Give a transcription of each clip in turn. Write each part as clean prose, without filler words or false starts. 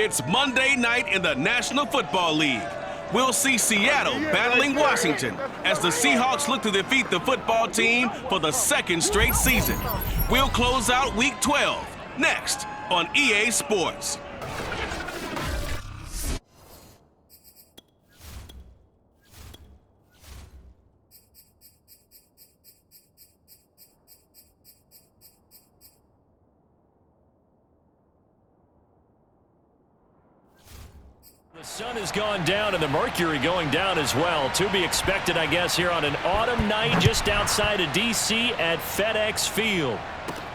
It's Monday night in the National Football League. We'll see Seattle battling Washington as the Seahawks look to defeat the football team for the second straight season. We'll close out Week 12 next on EA Sports. The sun has gone down and the mercury going down as well. To be expected, I guess, here on an autumn night just outside of D.C. at FedEx Field.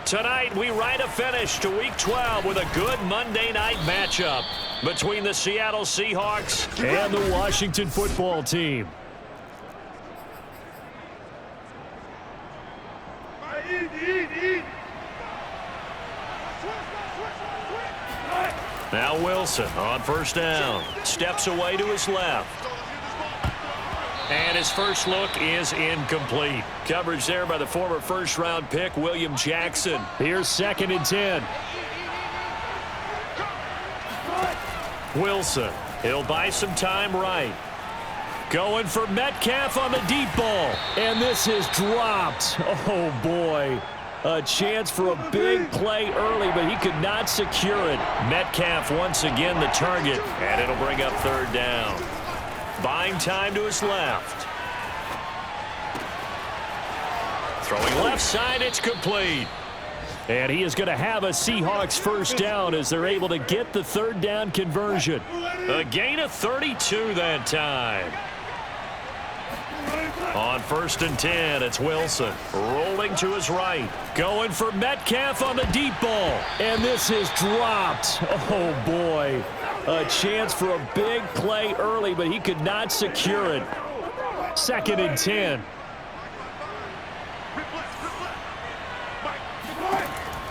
Tonight, we write a finish to Week 12 with a good Monday night matchup between the Seattle Seahawks and the Washington football team. Now Wilson on first down. Steps away to his left. And his first look is incomplete. Coverage there by the former first-round pick, William Jackson. Here's 2nd and 10. Wilson. He'll buy some time right. Going for Metcalf on the deep ball. And this is dropped. Oh, boy. A chance for a big play early, but he could not secure it. Metcalf once again the target, and it'll bring up 3rd down. Buying time to his left. Throwing left side, it's complete. And he is going to have a Seahawks first down as they're able to get the 3rd down conversion. A gain of 32 that time. On 1st and 10, it's Wilson rolling to his right. Going for Metcalf on the deep ball. And this is dropped. Oh, boy. A chance for a big play early, but he could not secure it. 2nd and 10.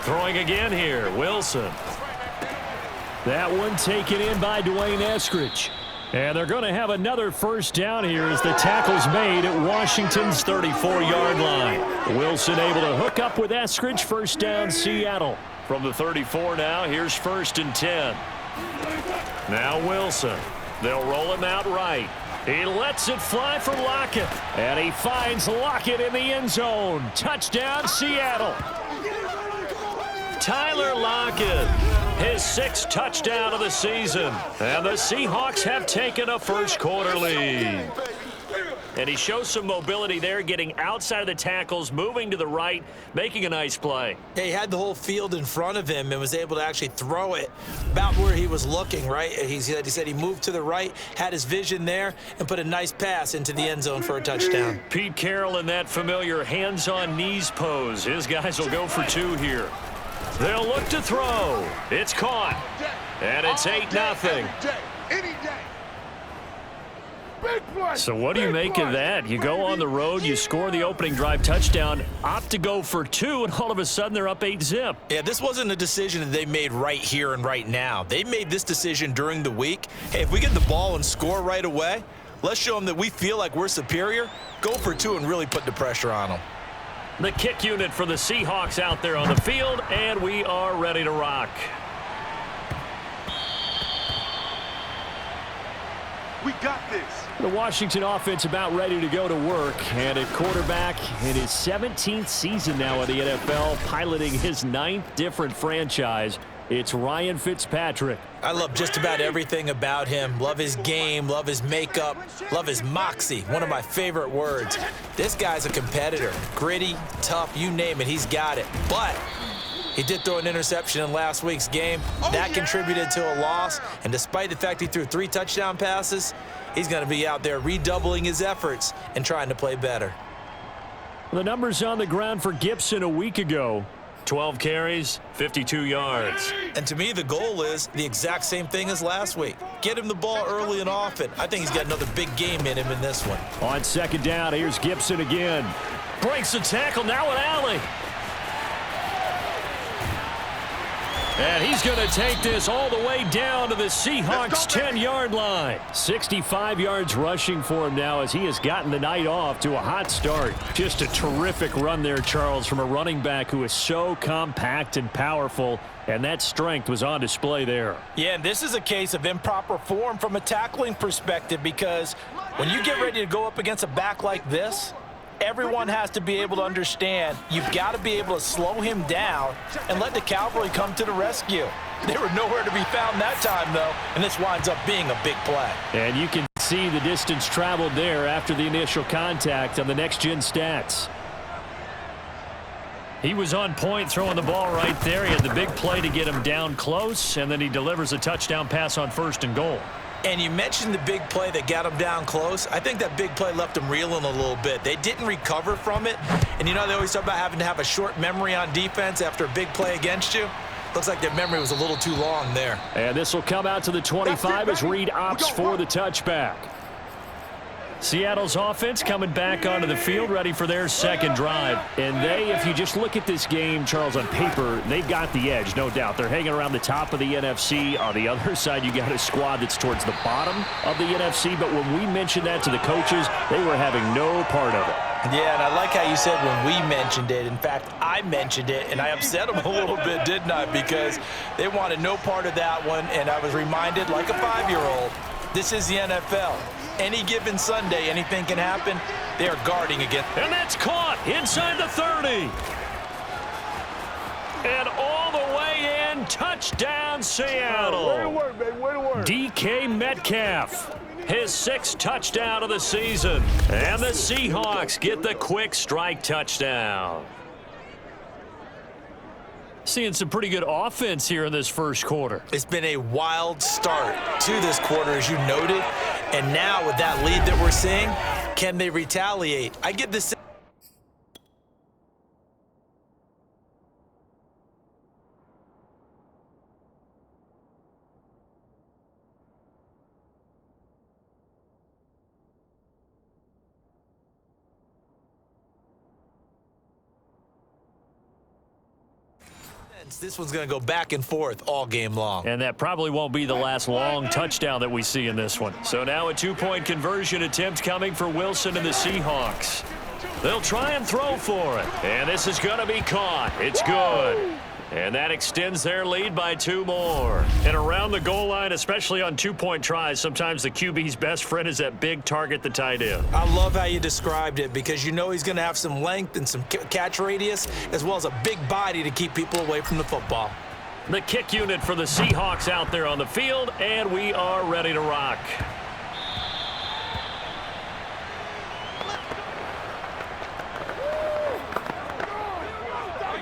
Throwing again here, Wilson. That one taken in by Dwayne Eskridge. And they're going to have another first down here as the tackle's made at Washington's 34-yard line. Wilson able to hook up with Eskridge. First down, Seattle. From the 34 now, here's 1st and 10. Now Wilson. They'll roll him out right. He lets it fly for Lockett. And he finds Lockett in the end zone. Touchdown, Seattle. Tyler Lockett. His 6th touchdown of the season. And the Seahawks have taken a first-quarter lead. And he shows some mobility there, getting outside of the tackles, moving to the right, making a nice play. Yeah, he had the whole field in front of him and was able to actually throw it about where he was looking, right? He said he moved to the right, had his vision there, and put a nice pass into the end zone for a touchdown. Pete Carroll in that familiar hands-on knees pose. His guys will go for 2 here. They'll look to throw. It's caught. And it's 8-0. So what do you make of that? You go on the road, you score the opening drive touchdown, opt to go for 2, and all of a sudden they're up 8-zip. Yeah, this wasn't a decision that they made right here and right now. They made this decision during the week. Hey, if we get the ball and score right away, let's show them that we feel like we're superior. Go for 2 and really put the pressure on them. The kick unit for the Seahawks out there on the field, and we are ready to rock. We got this. The Washington offense about ready to go to work, and at quarterback in his 17th season now in the NFL, piloting his 9th different franchise, it's Ryan Fitzpatrick. I love just about everything about him. Love his game, love his makeup, love his moxie. One of my favorite words. This guy's a competitor. Gritty, tough, you name it, he's got it. But he did throw an interception in last week's game. That contributed to a loss. And despite the fact he threw 3 touchdown passes, he's going to be out there redoubling his efforts and trying to play better. The numbers on the ground for Gibson a week ago. 12 carries, 52 yards. And to me, the goal is the exact same thing as last week. Get him the ball early and often. I think he's got another big game in him in this one. On 2nd down, here's Gibson again. Breaks the tackle, now an alley. And he's going to take this all the way down to the Seahawks' 10-yard line. 65 yards rushing for him now as he has gotten the night off to a hot start. Just a terrific run there, Charles, from a running back who is so compact and powerful, and that strength was on display there. Yeah, and this is a case of improper form from a tackling perspective, because when you get ready to go up against a back like this, everyone has to be able to understand you've got to be able to slow him down and let the cavalry come to the rescue. They were nowhere to be found that time, though, and this winds up being a big play. And you can see the distance traveled there after the initial contact on the next-gen stats. He was on point throwing the ball right there. He had the big play to get him down close, and then he delivers a touchdown pass on 1st and goal. And you mentioned the big play that got him down close. I think that big play left him reeling a little bit. They didn't recover from it. And you know, they always talk about having to have a short memory on defense after a big play against you. Looks like their memory was a little too long there. And this will come out to the 25 as Reed opts for the touchback. Seattle's offense coming back onto the field, ready for their second drive. And they, if you just look at this game, Charles, on paper, they've got the edge, no doubt. They're hanging around the top of the NFC. On the other side, you got a squad that's towards the bottom of the NFC. But when we mentioned that to the coaches, they were having no part of it. Yeah, and I like how you said when we mentioned it. In fact, I mentioned it, and I upset them a little bit, didn't I? Because they wanted no part of that one, and I was reminded, like a 5-year-old, this is the NFL. Any given Sunday, anything can happen. They are guarding again. And that's caught inside the 30. And all the way in, touchdown Seattle. Way to work, baby, way to work. DK Metcalf, his 6th touchdown of the season. And the Seahawks get the quick strike touchdown. Seeing some pretty good offense here in this first quarter. It's been a wild start to this quarter, as you noted. And now with that lead that we're seeing, can they retaliate? I get this. This one's going to go back and forth all game long. And that probably won't be the last long touchdown that we see in this one. So now a 2-point conversion attempt coming for Wilson and the Seahawks. They'll try and throw for it. And this is going to be caught. It's good. And that extends their lead by 2 more. And around the goal line, especially on 2-point tries, sometimes the QB's best friend is that big target, the tight end. I love how you described it, because you know he's going to have some length and some catch radius, as well as a big body to keep people away from the football. The kick unit for the Seahawks out there on the field, and we are ready to rock.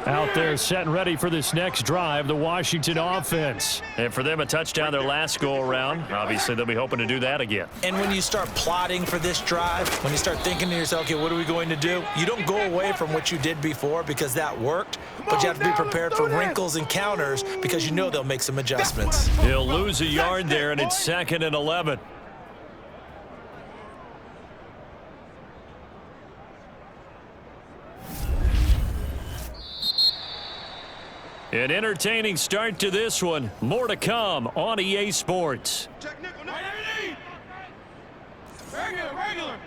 Out there set and ready for this next drive, the Washington offense. And for them, a touchdown their last go-around. Obviously, they'll be hoping to do that again. And when you start plotting for this drive, when you start thinking to yourself, okay, what are we going to do? You don't go away from what you did before because that worked, but you have to be prepared for wrinkles and counters because you know they'll make some adjustments. He'll lose a yard there, and it's 2nd and 11. An entertaining start to this one. More to come on EA Sports. Check nickel, nickel. Regular.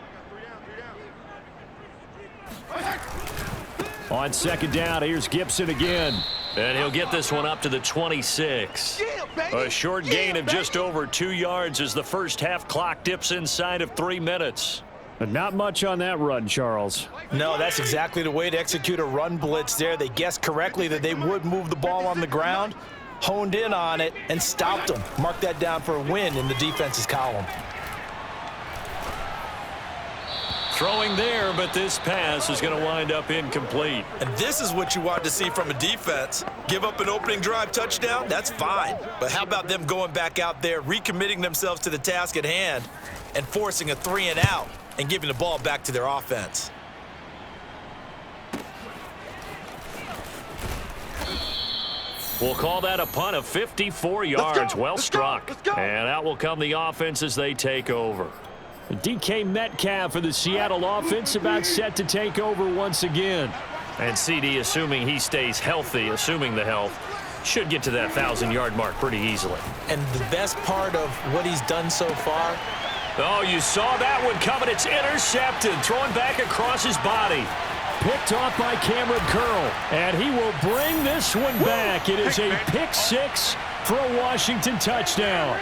On 2nd down, here's Gibson again. And he'll get this one up to the 26. A short gain of just over 2 yards as the first half clock dips inside of 3 minutes. But not much on that run, Charles. No, that's exactly the way to execute a run blitz there. They guessed correctly that they would move the ball on the ground, honed in on it, and stopped them. Mark that down for a win in the defense's column. Throwing there, but this pass is going to wind up incomplete. And this is what you want to see from a defense. Give up an opening drive touchdown, that's fine. But how about them going back out there, recommitting themselves to the task at hand, and forcing a 3-and-out and giving the ball back to their offense. We'll call that a punt of 54 yards. Well struck. And out will come the offense as they take over. DK Metcalf for the Seattle offense about set to take over once again. And CD, assuming he stays healthy, assuming the health, Should get to that 1,000-yard mark pretty easily. And the best part of what he's done so far. Oh, you saw that one coming. It's intercepted. Thrown back across his body. Picked off by Cameron Curl. And he will bring this one back. It is a pick six for a Washington touchdown.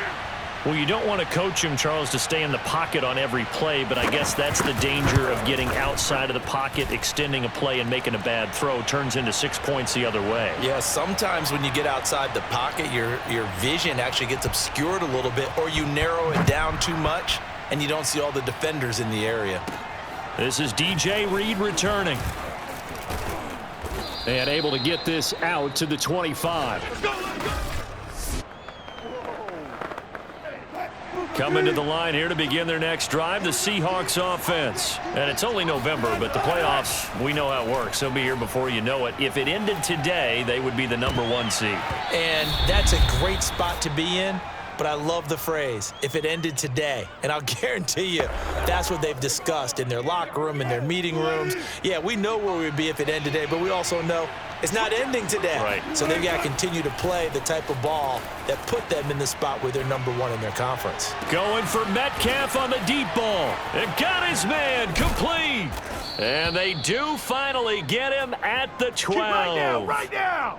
Well, you don't want to coach him, Charles, to stay in the pocket on every play, but I guess that's the danger of getting outside of the pocket, extending a play, and making a bad throw. Turns into 6 points the other way. Yeah, sometimes when you get outside the pocket, your vision actually gets obscured a little bit, or you narrow it down too much, and you don't see all the defenders in the area. This is DJ Reed returning. And able to get this out to the 25. Coming to the line here to begin their next drive, the Seahawks offense. And it's only November, but the playoffs, we know how it works. They'll be here before you know it. If it ended today, they would be the #1 seed. And that's a great spot to be in. But I love the phrase, if it ended today. And I'll guarantee you that's what they've discussed in their locker room, in their meeting rooms. Yeah, we know where we'd be if it ended today, but we also know it's not ending today. Right. So they've got to continue to play the type of ball that put them in the spot where they're #1 in their conference. Going for Metcalf on the deep ball. It got his man complete. And they do finally get him at the 12. Right now!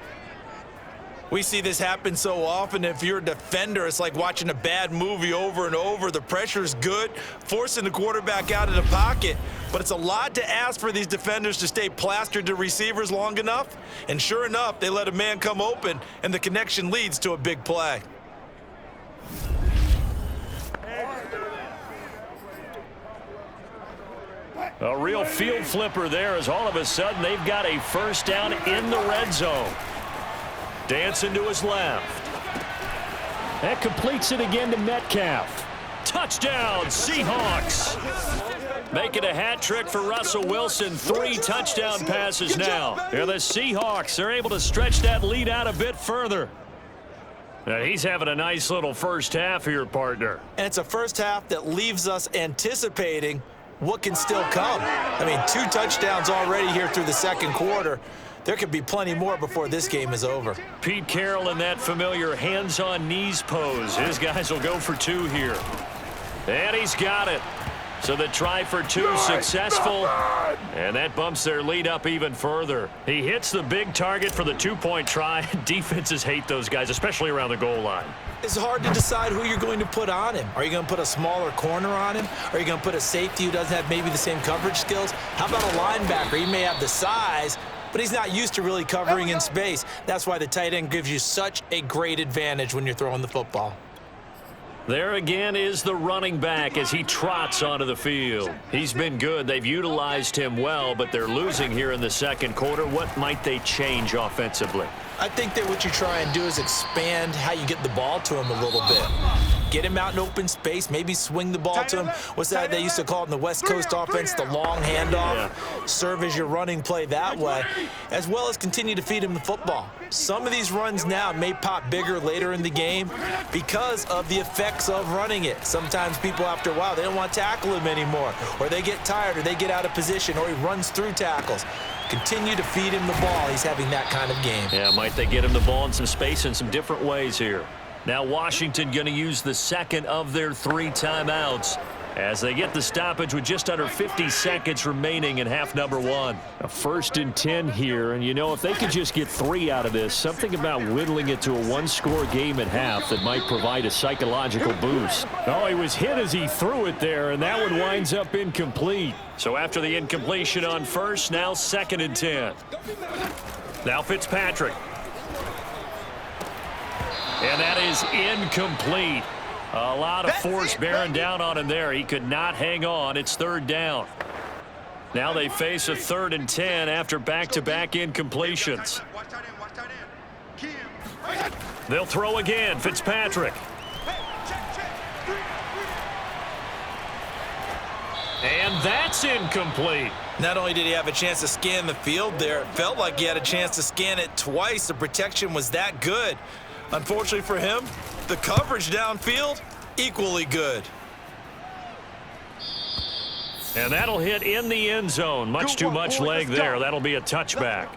We see this happen so often. If you're a defender, it's like watching a bad movie over and over. The pressure's good, forcing the quarterback out of the pocket. But it's a lot to ask for these defenders to stay plastered to receivers long enough. And sure enough, they let a man come open, and the connection leads to a big play. A real field flipper there as all of a sudden they've got a first down in the red zone. Dancing to his left. That completes it again to Metcalf. Touchdown, Seahawks. Making a hat trick for Russell Wilson. 3 touchdown passes now. Here the Seahawks are able to stretch that lead out a bit further. Now he's having a nice little first half here, partner. And it's a first half that leaves us anticipating what can still come. I mean, 2 touchdowns already here through the second quarter. There could be plenty more before this game is over. Pete Carroll in that familiar hands-on knees pose. His guys will go for 2 here. And he's got it. So the try for 2 successful. And that bumps their lead up even further. He hits the big target for the 2-point try. Defenses hate those guys, especially around the goal line. It's hard to decide who you're going to put on him. Are you going to put a smaller corner on him? Are you going to put a safety who doesn't have maybe the same coverage skills? How about a linebacker? He may have the size, but he's not used to really covering in space. That's why the tight end gives you such a great advantage when you're throwing the football. There again is the running back as he trots onto the field. He's been good. They've utilized him well, but they're losing here in the second quarter. What might they change offensively? I think that what you try and do is expand how you get the ball to him a little bit. Get him out in open space, maybe swing the ball to him. What's that they used to call it in the West Coast offense, the long handoff? Yeah. Serve as your running play that way, as well as continue to feed him the football. Some of these runs now may pop bigger later in the game because of the effects of running it. Sometimes people, after a while, they don't want to tackle him anymore, or they get tired, or they get out of position, or he runs through tackles. Continue to feed him the ball. He's having that kind of game. Yeah, might they get him the ball in some space in some different ways here. Now Washington going to use the second of their 3 timeouts as they get the stoppage with just under 50 seconds remaining in half number 1. A 1st and 10 here, and you know, if they could just get 3 out of this, something about whittling it to a 1-score game at half that might provide a psychological boost. Oh, he was hit as he threw it there, and that one winds up incomplete. So after the incompletion on first, now 2nd and 10. Now Fitzpatrick. And that is incomplete. A lot of force bearing down on him there. He could not hang on. It's 3rd down. Now they face a 3rd and 10 after back-to-back incompletions. They'll throw again. Fitzpatrick. And that's incomplete. Not only did he have a chance to scan the field there, it felt like he had a chance to scan it twice. The protection was that good. Unfortunately for him, the coverage downfield, equally good. And that'll hit in the end zone. Much too much leg there. That'll be a touchback.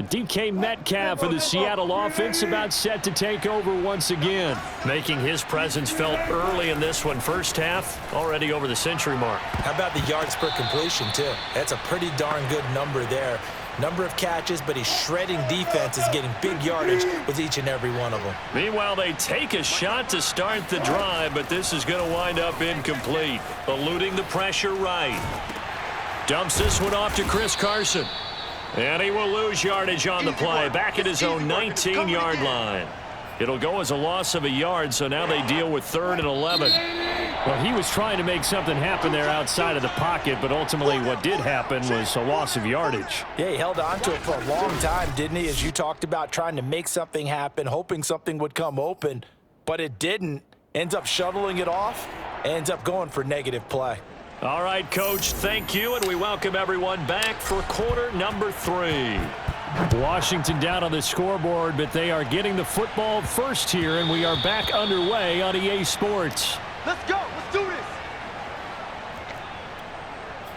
DK Metcalf for the Seattle offense about set to take over once again. Making his presence felt early in this one. First half, already over the century mark. How about the yards per completion, too? That's a pretty darn good number there. Number of catches, but he's shredding defense, is getting big yardage with each and every one of them. Meanwhile, they take a shot to start the drive, but this is going to wind up incomplete. Eluding the pressure right. Dumps this one off to Chris Carson. And he will lose yardage on the play, back at his own 19-yard line. It'll go as a loss of a yard, so now they deal with 3rd and 11. Well, he was trying to make something happen there outside of the pocket, but ultimately what did happen was a loss of yardage. Yeah, he held on to it for a long time, didn't he? As you talked about, trying to make something happen, hoping something would come open, but it didn't. Ends up shuttling it off, ends up going for negative play. All right, Coach, thank you, and we welcome everyone back for quarter number 3. Washington down on the scoreboard, but they are getting the football first here, and we are back underway on EA Sports. Let's go. Let's do this.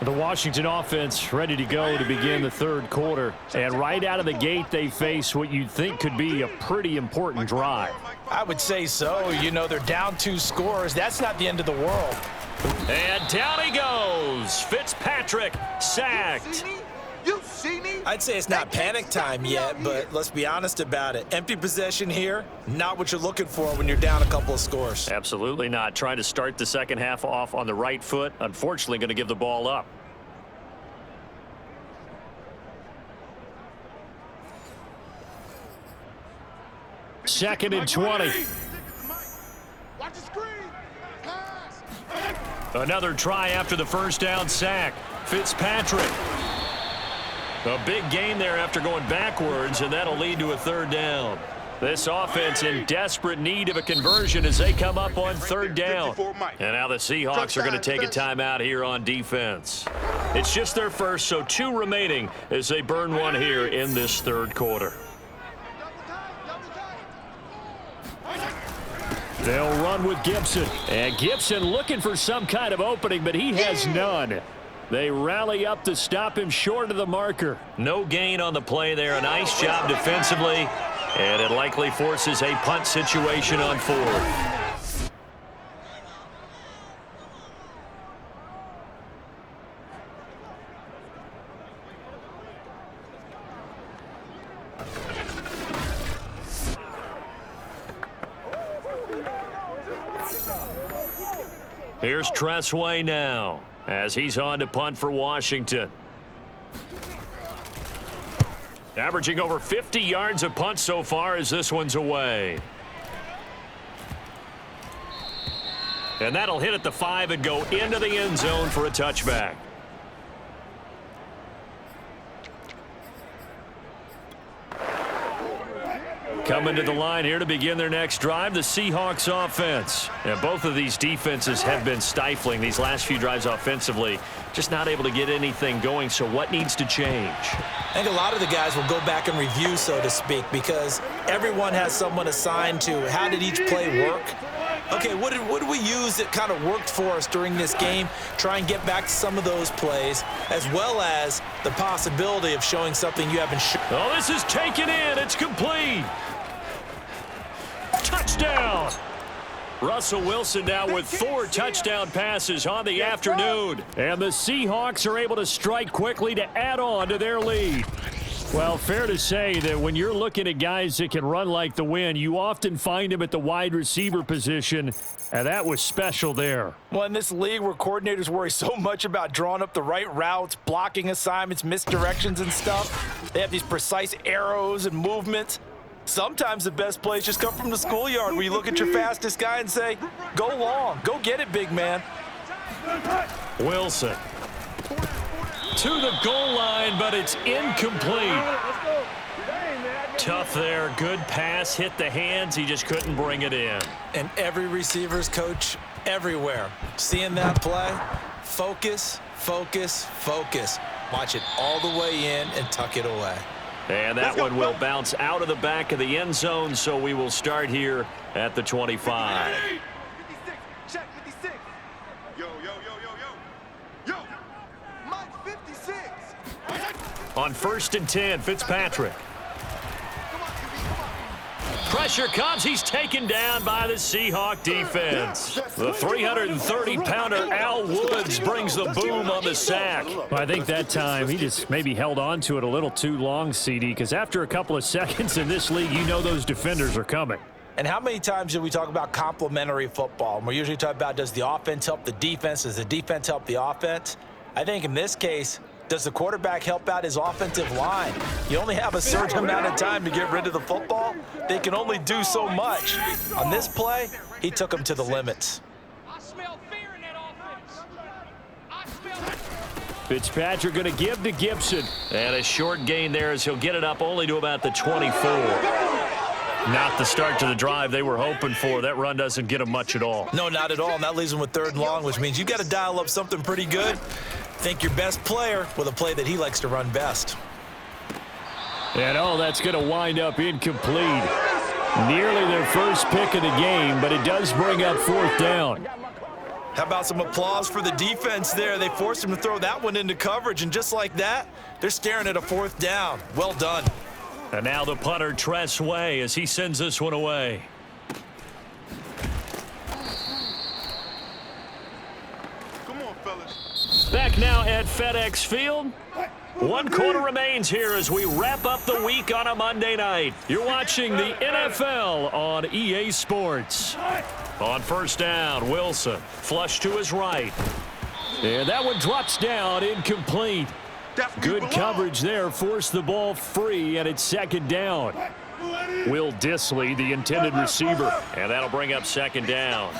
The Washington offense ready to go to begin the 3rd quarter. And right out of the gate, they face what you'd think could be a pretty important drive. I would say so. You know, they're down 2 scores. That's not the end of the world. And down he goes. Fitzpatrick sacked. You see me? I'd say it's not panic time yet, but let's be honest about it. Empty possession here, not what you're looking for when you're down a couple of scores. Absolutely not. Trying to start the second half off on the right foot. Unfortunately, going to give the ball up. Second and 20. Watch the screen. Pass. Another try after the first down sack. Fitzpatrick. A big gain there after going backwards, and that'll lead to a 3rd down. This offense in desperate need of a conversion as they come up on 3rd down. And now the Seahawks are going to take a timeout here on defense. It's just their first, so 2 remaining as they burn one here in this 3rd quarter. They'll run with Gibson. And Gibson looking for some kind of opening, but he has none. They rally up to stop him short of the marker. No gain on the play there. A nice job defensively. And it likely forces a punt situation on 4th. Here's Tressway now as he's on to punt for Washington. Averaging over 50 yards a punt so far as this one's away. And that'll hit at the 5 and go into the end zone for a touchback. Coming to the line here to begin their next drive, the Seahawks offense. And both of these defenses have been stifling these last few drives offensively. Just not able to get anything going, so what needs to change? I think a lot of the guys will go back and review, so to speak, because everyone has someone assigned to how did each play work. Okay, what did we use that kind of worked for us during this game? Try and get back to some of those plays, as well as the possibility of showing something you haven't shown. Oh, this is taken in. It's complete. Touchdown. Russell Wilson now with 4 touchdown passes on the afternoon. And the Seahawks are able to strike quickly to add on to their lead. Well, fair to say that when you're looking at guys that can run like the wind, you often find them at the wide receiver position, and that was special there. Well, in this league where coordinators worry so much about drawing up the right routes, blocking assignments, misdirections and stuff, they have these precise arrows and movements. Sometimes the best plays just come from the schoolyard where you look at your fastest guy and say, go long, go get it, big man. Wilson to the goal line, but it's incomplete. Tough there, good pass, hit the hands, he just couldn't bring it in. And every receiver's coach everywhere, seeing that play, focus, focus, focus. Watch it all the way in and tuck it away. And that one will bounce out of the back of the end zone, so we will start here at the 25. 56, check 56. Yo, yo, yo, yo, yo. Yo, Mike 56. On 1st and 10, Fitzpatrick. Pressure comes. He's taken down by the Seahawk defense. The 330-pounder Al Woods brings the boom on the sack. Well, I think that time he just maybe held on to it a little too long, CD, because after a couple of seconds in this league, you know those defenders are coming. And how many times do we talk about complementary football? And we're usually talking about, does the offense help the defense? Does the defense help the offense? I think in this case, does the quarterback help out his offensive line? You only have a certain amount of time to get rid of the football. They can only do so much. On this play, he took them to the limits. I smell fear in that offense. I smell Fitzpatrick going to give to Gibson. And a short gain there as he'll get it up only to about the 24. Not the start to the drive they were hoping for. That run doesn't get them much at all. No, not at all. And that leaves them with 3rd and long, which means you got to dial up something pretty good. Think your best player with a play that he likes to run best. And that's going to wind up incomplete. Nearly their first pick of the game, but it does bring up 4th down. How about some applause for the defense there? They forced him to throw that one into coverage, and just like that, they're staring at a 4th down. Well done. And now the punter, Tress Way, as he sends this one away. Come on, fellas. Back now at FedEx Field. 1 quarter remains here as we wrap up the week on a Monday night. You're watching the NFL on EA Sports. On 1st down, Wilson, flush to his right. And that one drops down, incomplete. Good coverage there, forced the ball free, and it's 2nd down. Will Dissly, the intended receiver, and that'll bring up 2nd down.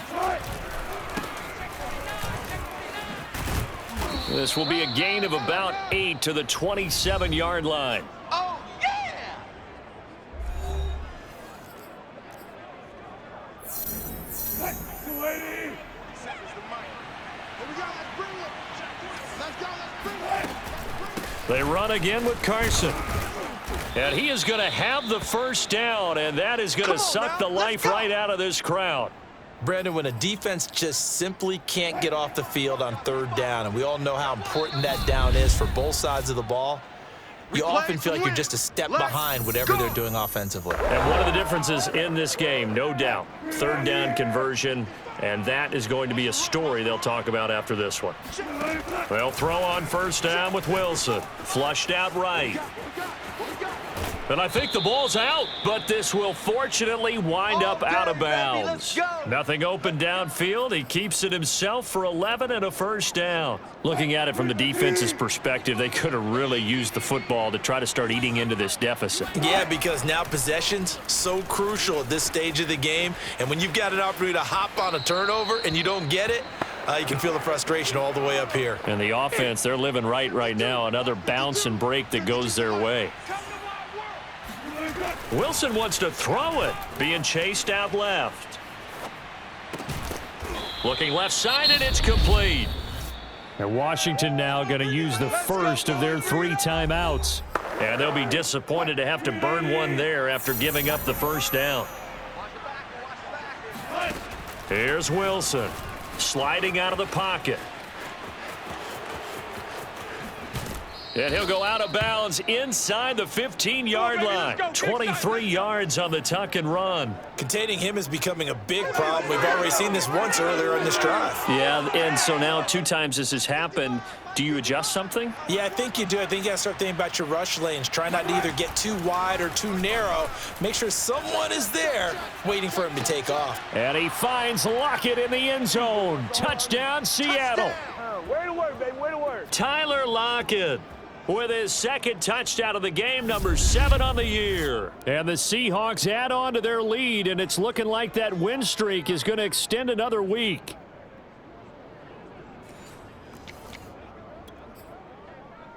This will be a gain of about 8 to the 27-yard line. Oh, yeah! They run again with Carson. And he is going to have the 1st down, and that is going to suck the life right out of this crowd. Brandon, when a defense just simply can't get off the field on 3rd down, and we all know how important that down is for both sides of the ball, you often feel like you're just a step behind whatever they're doing offensively. And one of the differences in this game, no doubt, 3rd down conversion, and that is going to be a story they'll talk about after this one. They'll throw on 1st down with Wilson. Flushed out right. And I think the ball's out, but this will fortunately wind up out of bounds. Nothing open downfield. He keeps it himself for 11 and a 1st down. Looking at it from the defense's perspective, they could have really used the football to try to start eating into this deficit. Yeah, because now possession's so crucial at this stage of the game. And when you've got an opportunity to hop on a turnover and you don't get it, you can feel the frustration all the way up here. And the offense, they're living right now. Another bounce and break that goes their way. Wilson wants to throw it, being chased out left. Looking left side, and it's complete. And Washington now going to use the first of their 3 timeouts. And they'll be disappointed to have to burn one there after giving up the 1st down. Here's Wilson, sliding out of the pocket. And he'll go out of bounds inside the 15-yard line. 23 yards on the tuck and run. Containing him is becoming a big problem. We've already seen this once earlier in this drive. Yeah, and so now 2 times this has happened. Do you adjust something? Yeah, I think you do. I think you got to start thinking about your rush lanes. Try not to either get too wide or too narrow. Make sure someone is there waiting for him to take off. And he finds Lockett in the end zone. Touchdown, Seattle. Way to work, baby. Way to work. Tyler Lockett with his 2nd touchdown of the game, number 7 on the year. And the Seahawks add on to their lead, and it's looking like that win streak is going to extend another week.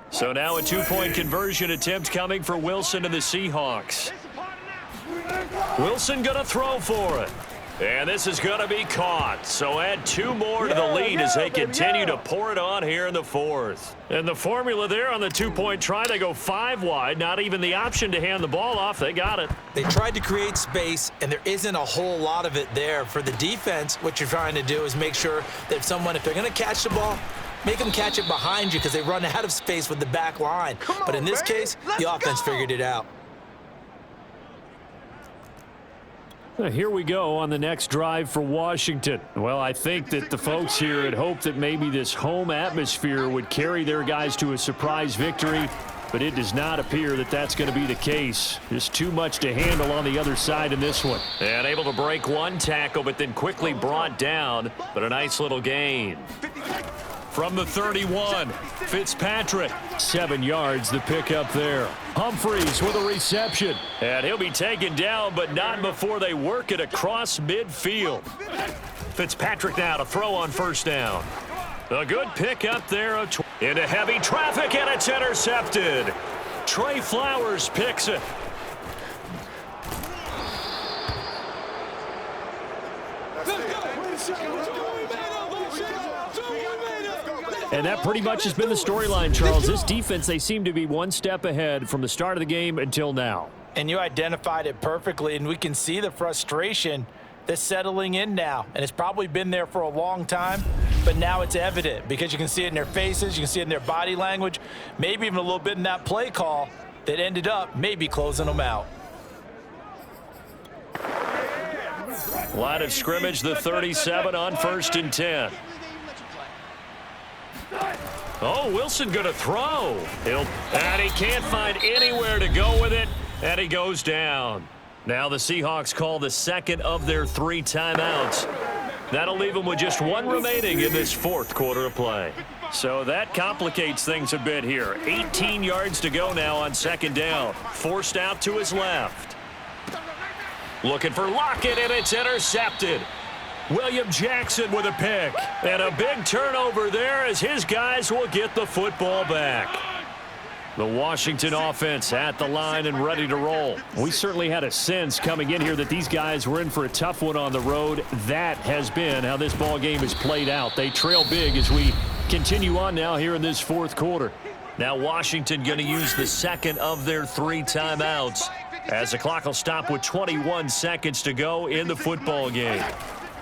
So now a 2-point conversion attempt coming for Wilson and the Seahawks. Wilson going to throw for it. And this is going to be caught. So add 2 more to the lead as they continue to pour it on here in the 4th. And the formula there on the 2-point try, they go 5 wide. Not even the option to hand the ball off. They got it. They tried to create space, and there isn't a whole lot of it there. For the defense, what you're trying to do is make sure that if they're going to catch the ball, make them catch it behind you because they run out of space with the back line. But in this case, the offense figured it out. Here we go on the next drive for Washington. Well, I think that the folks here had hoped that maybe this home atmosphere would carry their guys to a surprise victory, but it does not appear that that's going to be the case. There's too much to handle on the other side in this one. And able to break one tackle, but then quickly brought down, but a nice little gain. From the 31, Fitzpatrick, 7 yards, the pickup there. Humphreys with a reception. And he'll be taken down, but not before they work it across midfield. Fitzpatrick now to throw on first down. A good pickup there into heavy traffic, and it's intercepted. Trey Flowers picks it. And that pretty much has been the storyline, Charles. This defense, they seem to be one step ahead from the start of the game until now. And you identified it perfectly, and we can see the frustration that's settling in now. And it's probably been there for a long time, but now it's evident because you can see it in their faces, you can see it in their body language, maybe even a little bit in that play call that ended up maybe closing them out. Line of scrimmage, the 37 on 1st and 10. Oh, Wilson going to throw. And he can't find anywhere to go with it, and he goes down. Now the Seahawks call the second of their 3 timeouts. That'll leave them with just 1 remaining in this 4th quarter of play. So that complicates things a bit here. 18 yards to go now on 2nd down. Forced out to his left. Looking for Lockett, and it's intercepted. William Jackson with a pick. And a big turnover there as his guys will get the football back. The Washington offense at the line and ready to roll. We certainly had a sense coming in here that these guys were in for a tough one on the road. That has been how this ball game has played out. They trail big as we continue on now here in this 4th quarter. Now Washington going to use the second of their 3 timeouts as the clock will stop with 21 seconds to go in the football game.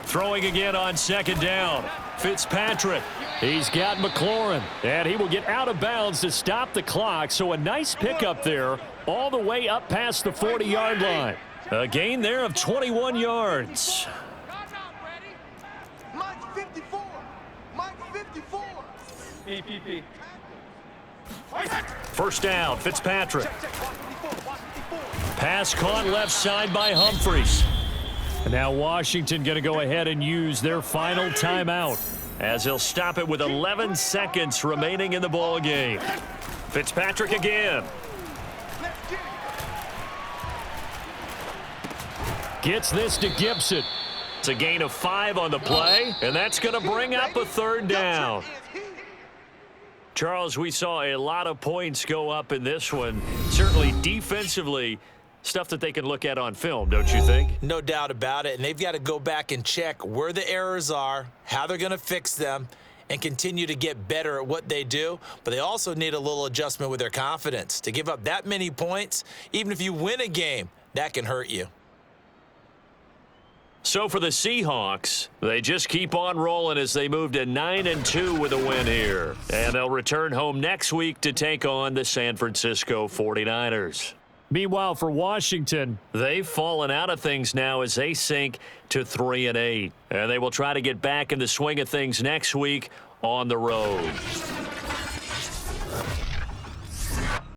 Throwing again on 2nd down. Fitzpatrick. He's got McLaurin, and he will get out of bounds to stop the clock. So a nice pickup there all the way up past the 40-yard line. A gain there of 21 yards. Mike 54. Mike 54. PPP. First down, Fitzpatrick. Pass caught left side by Humphreys. And now Washington going to go ahead and use their final timeout as they'll stop it with 11 seconds remaining in the ball game. Fitzpatrick again. Gets this to Gibson. It's a gain of 5 on the play, and that's going to bring up a 3rd down. Charles, we saw a lot of points go up in this one. Certainly defensively, stuff that they can look at on film, don't you think? No doubt about it, and they've got to go back and check where the errors are, how they're going to fix them, and continue to get better at what they do. But they also need a little adjustment with their confidence. To give up that many points, even if you win a game, that can hurt you. So for the Seahawks, they just keep on rolling as they move to 9-2 with a win here. And they'll return home next week to take on the San Francisco 49ers. Meanwhile, for Washington, they've fallen out of things now as they sink to 3-8. And they will try to get back in the swing of things next week on the road.